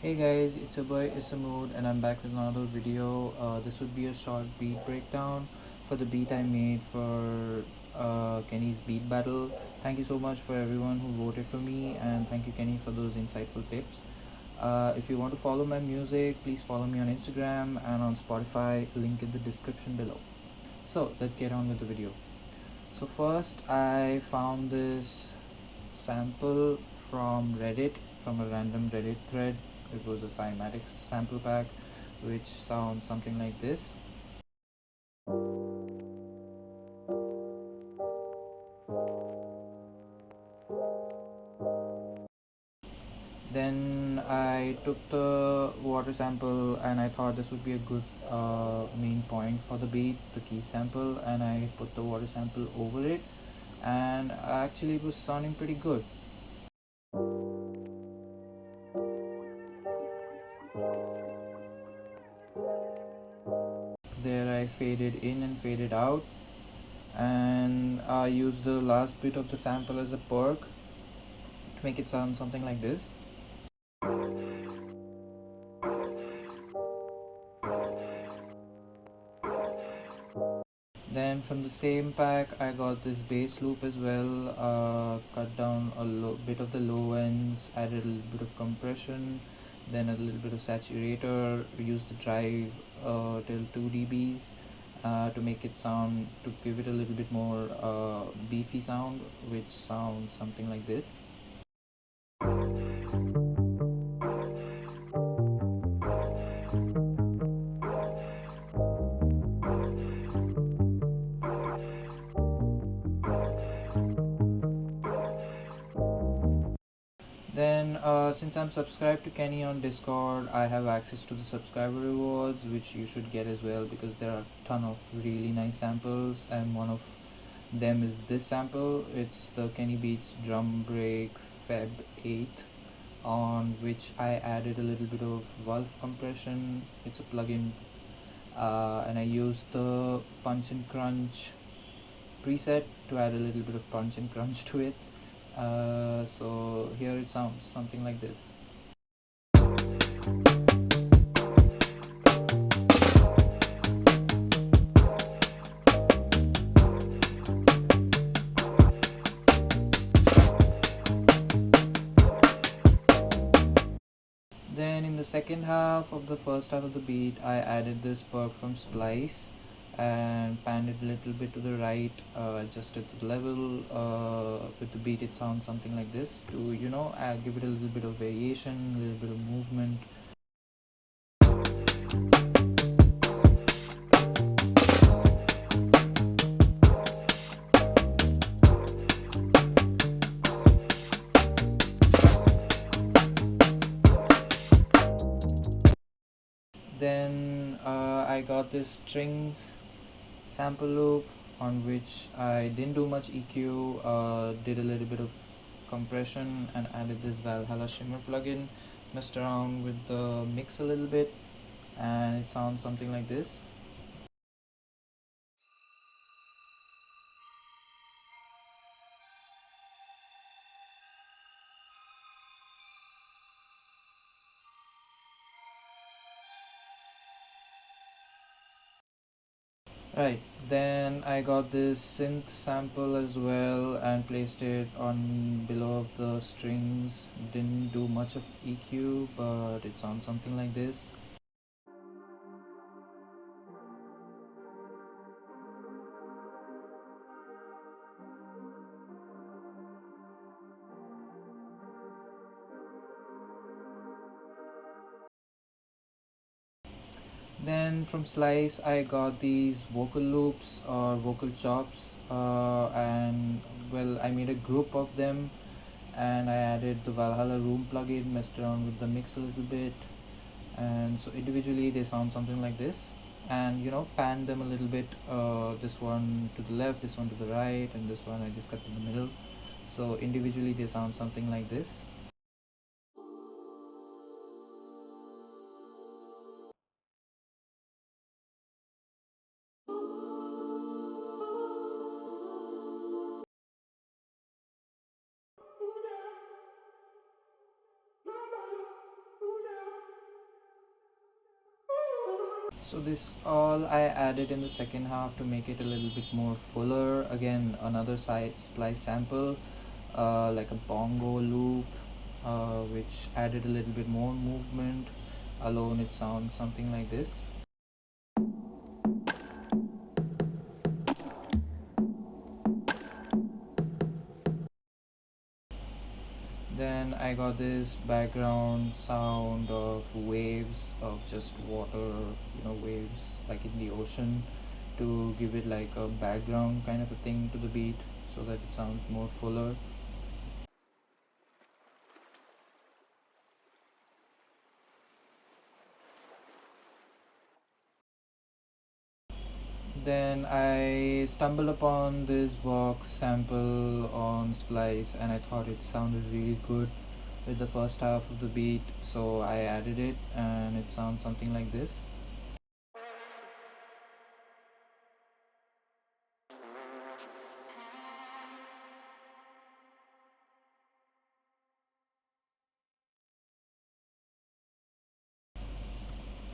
Hey guys, it's your boy Isamood and I'm back with another video. This would be a short beat breakdown for the beat I made for Kenny's beat battle. Thank you so much for everyone who voted for me, and thank you Kenny for those insightful tips. If you want to follow my music, please follow me on Instagram and on Spotify, link in the description below. So let's get on with the video. So first I found this sample from Reddit, from a random Reddit thread. It was a cymatics sample pack which sounds something like this. Then I took the water sample and I thought this would be a good main point for the beat, the key sample, and I put the water sample over it, and actually it was sounding pretty good. There I faded in and faded out, and I used the last bit of the sample as a perk to make it sound something like this. Then from the same pack I got this bass loop as well, cut down a bit of the low ends, added a little bit of compression, then a little bit of saturator, used the drive till 2 dBs to make it sound, to give it a little bit more beefy sound, which sounds something like this. Then, since I'm subscribed to Kenny on Discord, I have access to the subscriber rewards, which you should get as well because there are a ton of really nice samples, and one of them is this sample. It's the Kenny Beats Drum Break Feb 8th, on which I added a little bit of valve compression. It's a plugin, and I used the Punch and Crunch preset to add a little bit of punch and crunch to it. So here it sounds something like this. Then in the second half of the first half of the beat, I added this perk from Splice and panned it a little bit to the right, adjusted the level. With the beat it sounds something like this to, give it a little bit of variation, a little bit of movement. Then I got this strings sample loop on which I didn't do much EQ, did a little bit of compression and added this Valhalla Shimmer plugin, messed around with the mix a little bit, and it sounds something like this. Right, then I got this synth sample as well and placed it on below of the strings. Didn't do much of EQ, but it sounds something like this. Then from Slice I got these vocal loops or vocal chops, and well, I made a group of them and I added the Valhalla Room plugin, messed around with the mix a little bit, and so individually they sound something like this. And pan them a little bit, this one to the left, this one to the right, and this one I just cut in the middle. So individually they sound something like this. So this all I added in the second half to make it a little bit more fuller. Again, another side splice sample, like a bongo loop, which added a little bit more movement. Alone it sounds something like this. Then I got this background sound of waves, of just water, waves like in the ocean, to give it like a background kind of a thing to the beat so that it sounds more fuller. Then I stumbled upon this Vox sample on Splice and I thought it sounded really good with the first half of the beat, so I added it and it sounds something like this.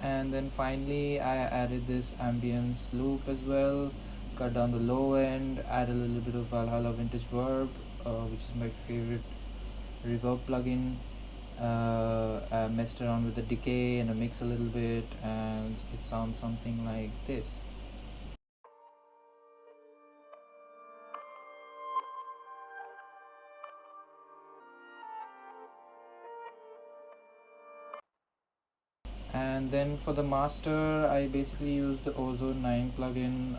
And then finally I added this ambience loop as well, cut down the low end, add a little bit of Valhalla Vintage Verb, which is my favorite reverb plugin. I messed around with the decay and a mix a little bit, and it sounds something like this. And then for the master, I basically used the Ozone 9 plugin,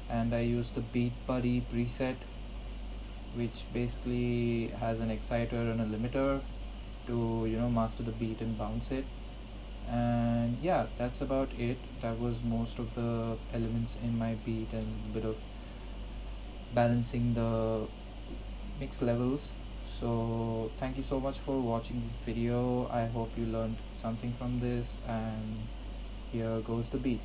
and I used the Beat Buddy preset, which basically has an exciter and a limiter to master the beat and bounce it. And yeah, that's about it. That was most of the elements in my beat and a bit of balancing the mix levels. So thank you so much for watching this video. I hope you learned something from this, and here goes the beat.